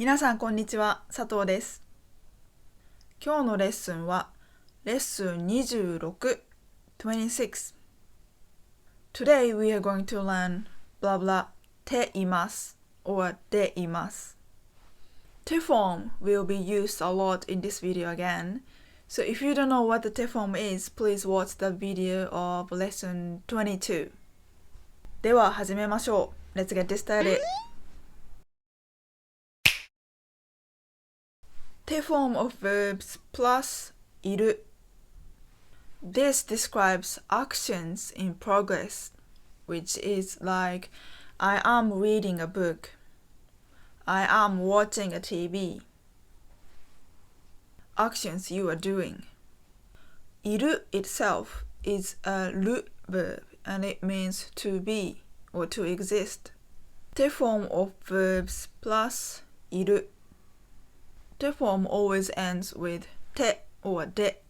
皆さんこんにちは、佐藤です。今日のレッスンはレッスン26 26 Today we are going to learn blah blah ています or でいます。Te form will be used a lot in this video again. So if you don't know what the te form is, please watch the video of lesson 22. では始めましょう。Let's get this started.Te form of verbs plus いる This describes actions in progress, which is like I am reading a book, I am watching a TV. Actions you are doing. いる itself is a る verb and it means to be or to exist. Te form of verbs plus いるThe form always ends with て or で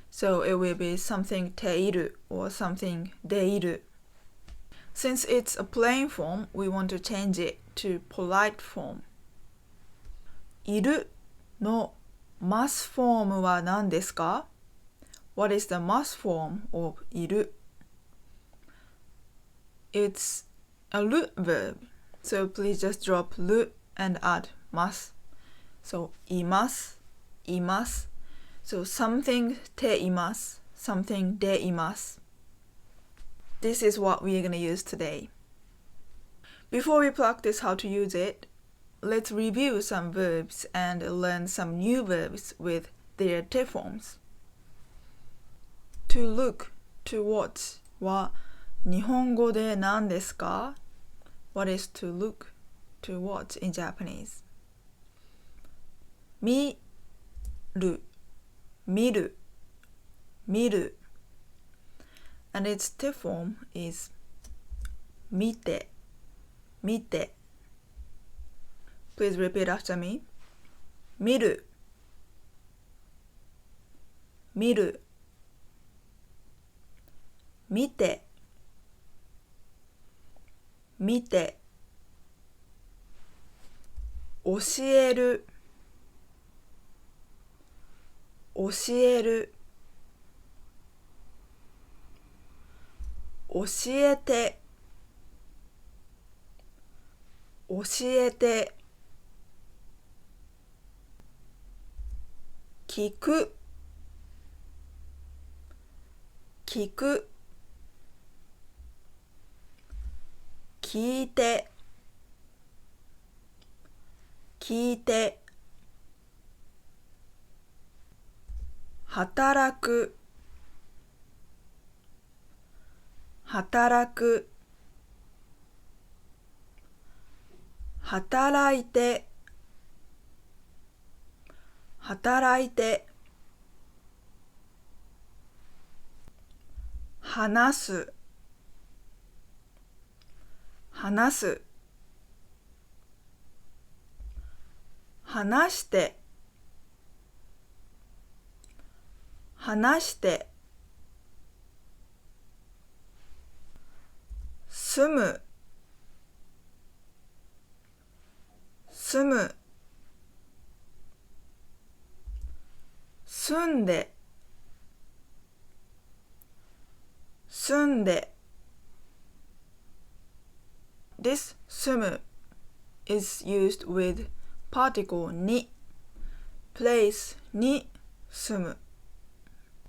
so it will be something ている or something でいる Since it's a plain form, we want to change it to polite form いるの must form は何ですか What is the must form of いる It's a る verb, so please just drop る and add must.So, います、います。So, something ています、something でいます。This is what we are going to use today. Before we practice how to use it, let's review some verbs and learn some new verbs with their te forms. To look, to watch は日本語で何ですか What is to look, to watch in Japanese?見る、見る、見る and its te form is 見て、見て Please repeat after me 見る、見る、見て、見て教える教える教えて教えて聞く聞く聞いて聞いて働く働く働いて働いて話す話す話して話して住む住む住んで住んで This 住む is used with particle に place に住む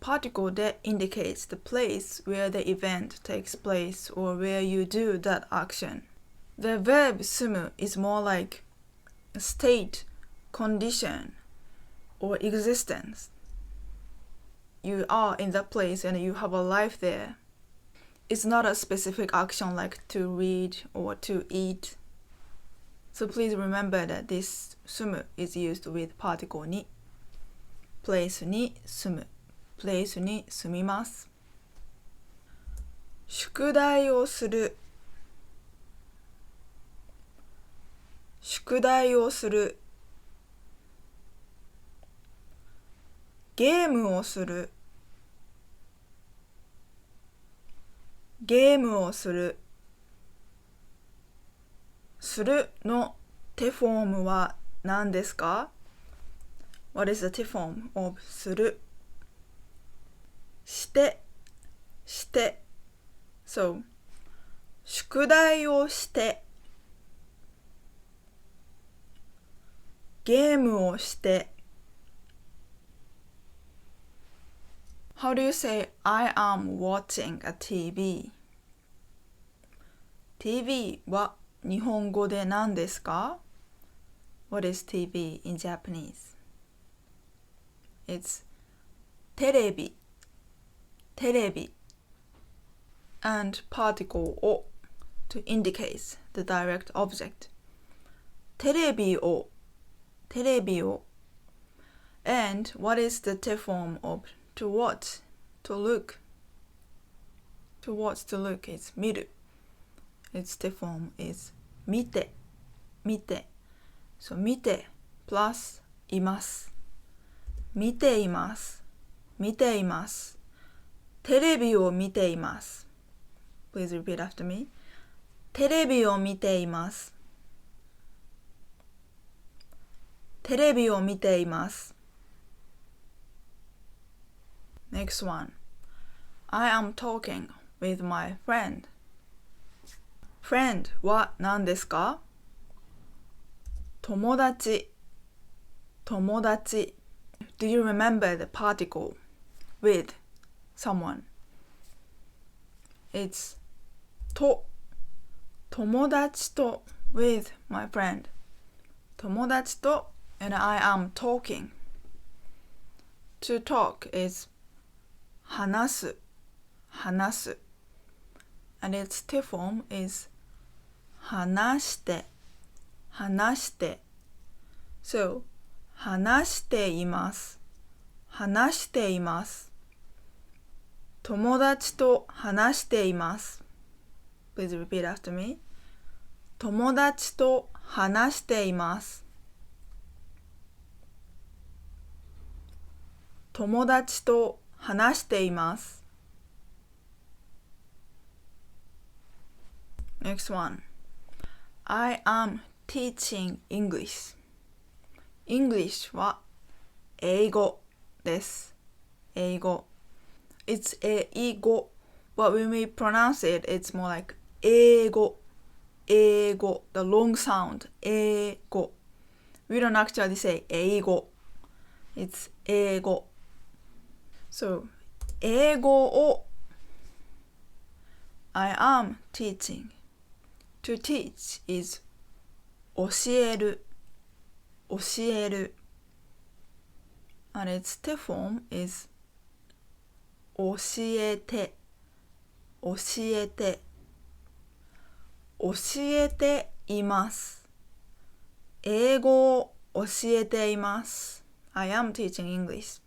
Particle that indicates the place where the event takes place or where you do that action. The verb 住む is more like a state, condition, or existence. You are in that place and you have a life there. It's not a specific action like to read or to eat. So please remember that this 住む is used with particle に place に住むプレイスに住みます宿題をする宿題をするゲームをするゲームをするするのてフォームは何ですか？ What is the T form of する？して。So, 宿題をして。ゲームをして。How do you say I am watching a TV? TV は日本語で何ですか？ What is TV in Japanese? It's テレビ and particle を to indicate the direct object. テレビを and what is the T form of to watch, to look? To watch, to look is 見る. Its T form is 見て So 見て plus います見ていますテレビを見ています Please repeat after me テレビを見ていますテレビを見ています Next one I am talking with my friend Friend は何ですか？友達 Do you remember the particle with someone? It's と友達と with my friend 友達と and I am talking To talk is 話す and its T form is 話して So 話しています友達と話しています Please repeat after me 友達と話しています友達と話しています Next one I am teaching English English は英語です英語 It's 英語 but when we pronounce it it's more like 英語 the long sound 英語 We don't actually say 英語 It's 英語 So 英語を I am teaching To teach is 教える and its T form is 教えています英語を教えています I am teaching English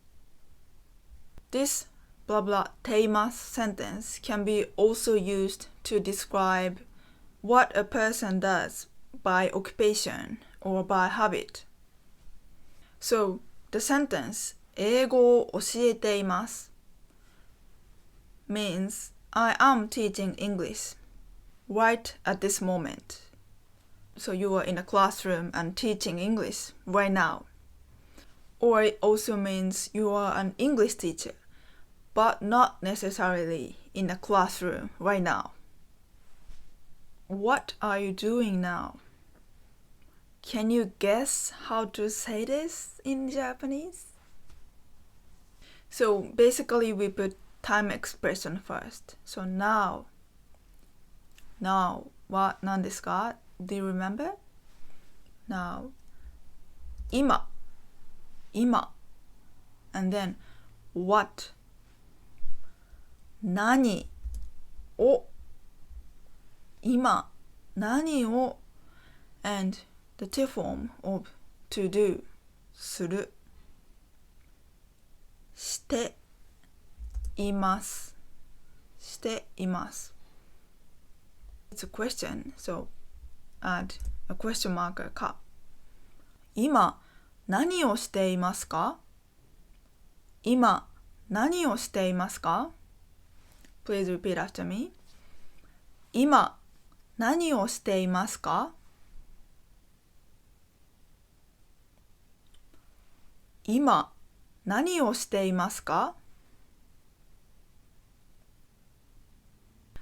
This blah blah ています sentence can be also used to describe what a person does by occupation or by habit. So, the sentence 英語を教えています means I am teaching English right at this moment. So you are in a classroom and teaching English right now. Or it also means you are an English teacher, but not necessarily in a classroom right now. What are you doing now? Can you guess how to say this in Japanese? So basically we put time expression first. So now は何ですか? Do you remember? Now 今 and then what 何を今何を and the T form of to do するしています It's a question, so add a question marker か今何をしていますか Please repeat after me 今何をしていますか今何をしていますか？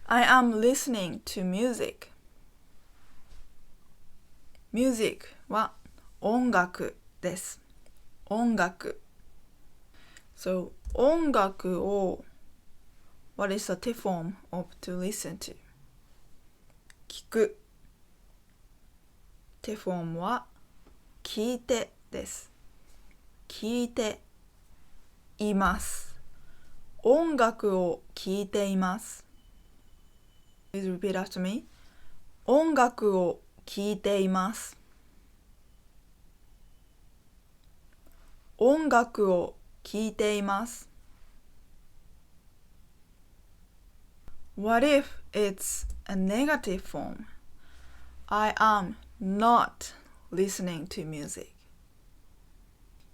I am listening to music. Music は音楽です。音楽。So, 音楽を What is the T form of to listen to? 聞く。T form は聞いてです。聞いています。音楽を聴いています。Please repeat after me. 音楽を聴いています。音楽を聴いています。What if it's a negative form? I am not listening to music.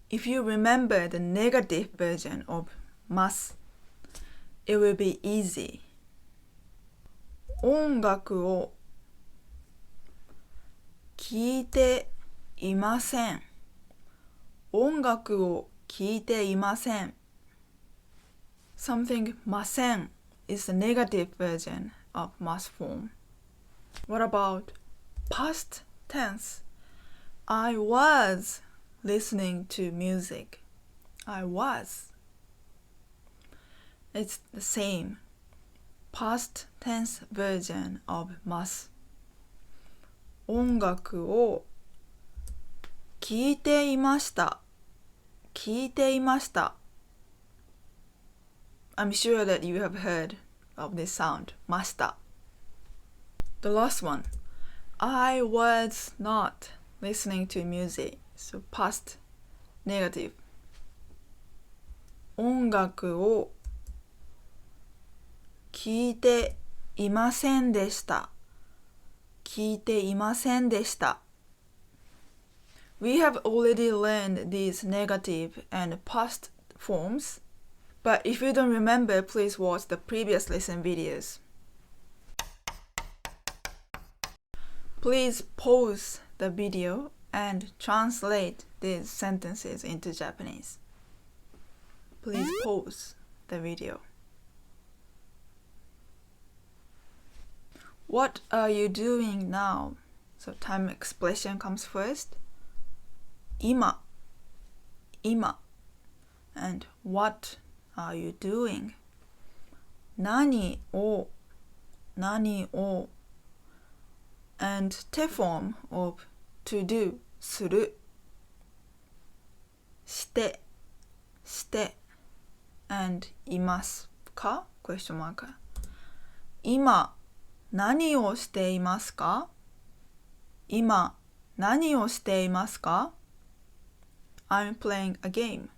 If you remember the negative version of ます、it will be easy. 音楽を聴いていません。音楽を聴いていません。Something ません is the negative version of must form. What about past tense? I was listening to music. I was. It's the same past tense version of must. 音楽を聴いていました。聴いていました。I'm sure that you have heard of this sound, ました。The last one. I was not listening to music. So past negative. 音楽を聴いていませんでした。聞いていませんでした。We have already learned these negative and past forms, but if you don't remember, please watch the previous lesson videos. Please pause the video and translate these sentences into Japanese. Please pause the video. What are you doing now? So time expression comes first. 今 and what are you doing? 何を and T form of to do するして and いますか question mark 今何をしていますか？今何をしていますか？ I'm playing a game.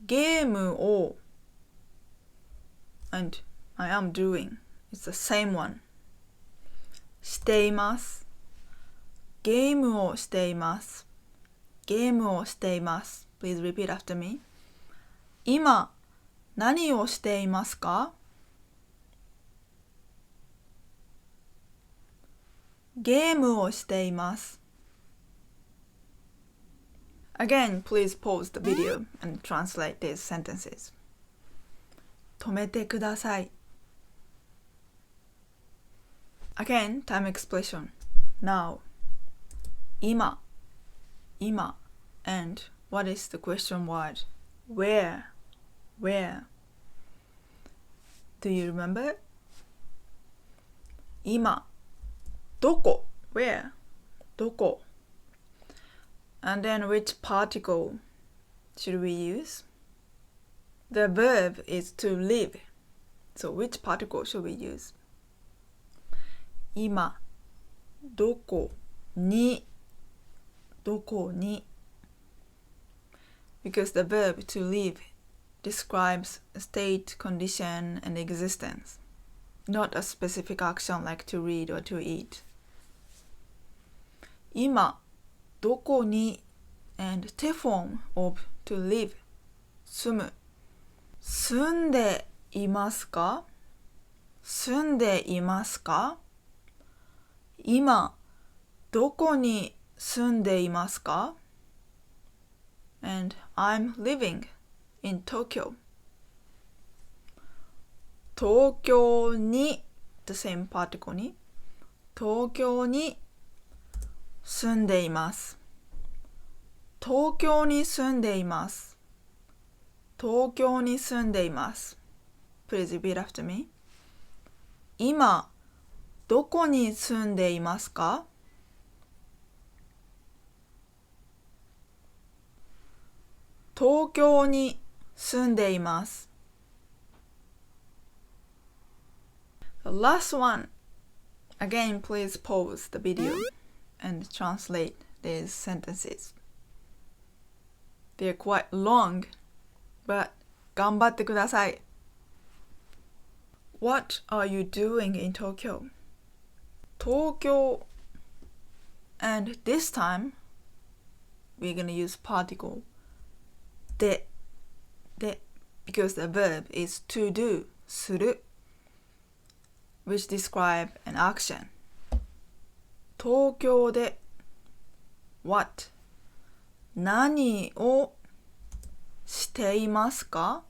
ゲームを and I am doing. It's the same one. しています。ゲームをしています。ゲームをしています。Please repeat after me. 今何をしていますか？ゲームをしています。Again, please pause the video and translate these sentences. 止めてください。Again, time expression. Now. 今 and what is the question word? Where? Do you remember? 今どこ Where? どこ And then which particle should we use? The verb is to live. So which particle should we use? 今どこに Because the verb to live describes a state, condition, and existence, not a specific action like to read or to eat. 今どこに and T form of to live 住む住んでいますか？住んでいますか？今、どこに住んでいますか？ and I'm living in Tokyo. 東京に the same particle に東京に住んでいます。東京に住んでいます。東京に住んでいます。Please repeat after me. 今、どこに住んでいますか？東京に住んでいます。The last one. Again, please pause the video and translate these sentences. They're quite long, but 頑張ってください。What are you doing in Tokyo? 東京 and this time we're going to use particle で because the verb is to do する which describe an action. 東京で what 何をしていますか？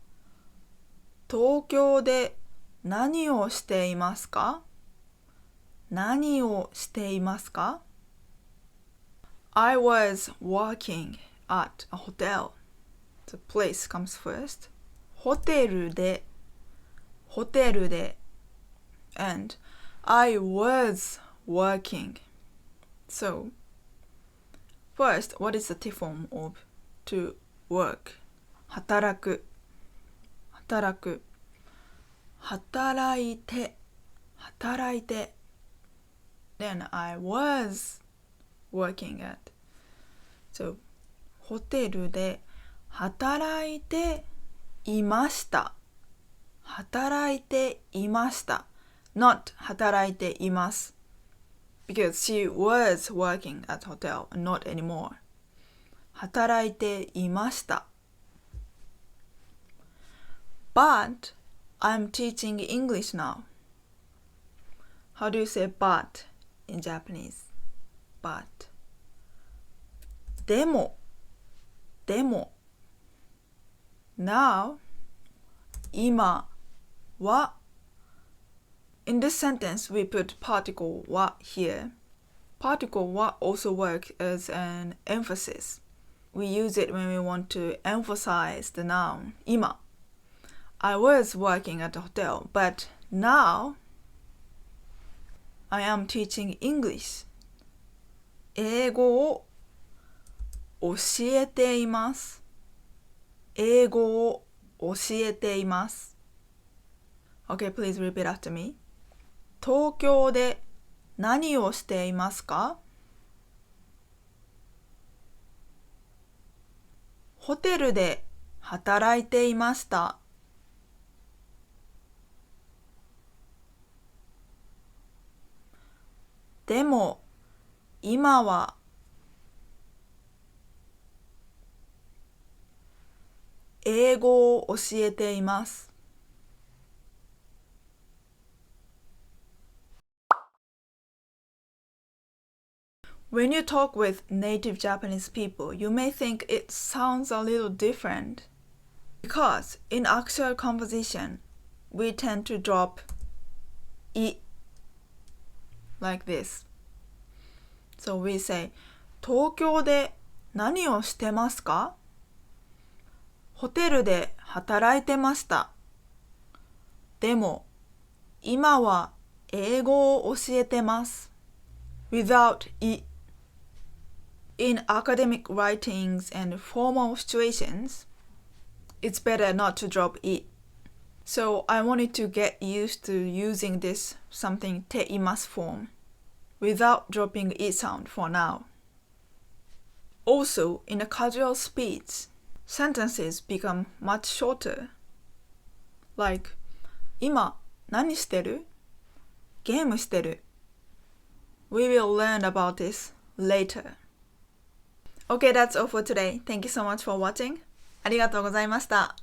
東京で何をしていますか？何をしていますか？ I was working at a hotel. The place comes first. ホテルで and I was working. So, first, what is the T form of to work? 働く働いて Then I was working at. So, ホテルで働いていました。働いていました。Not 働いています。Because she was working at hotel, not anymore. 働いていました。But I'm teaching English now. How do you say but in Japanese? But. でも Now 今は In this sentence we put particle は here. Particle は also work as an emphasis. We use it when we want to emphasize the noun 今 I was working at a hotel, but now I am teaching English. 英語を教えています。英語を教えています。Okay, please repeat after me. 東京で何をしていますか？ホテルで働いていました。でも今は英語を教えています。When you talk with native Japanese people, you may think it sounds a little different. Because in actual conversation, we tend to drop I like this. So we say, 東京で何をしてますか？ホテルで働いてました。でも、今は英語を教えてます。Without I. In academic writings and formal situations, it's better not to drop I. So I wanted to get used to using this something ています form without dropping I sound for now. Also, in a casual speech, sentences become much shorter. Like, 今何してる？ゲームしてる。We will learn about this later. Okay, that's all for today. Thank you so much for watching. ありがとうございました。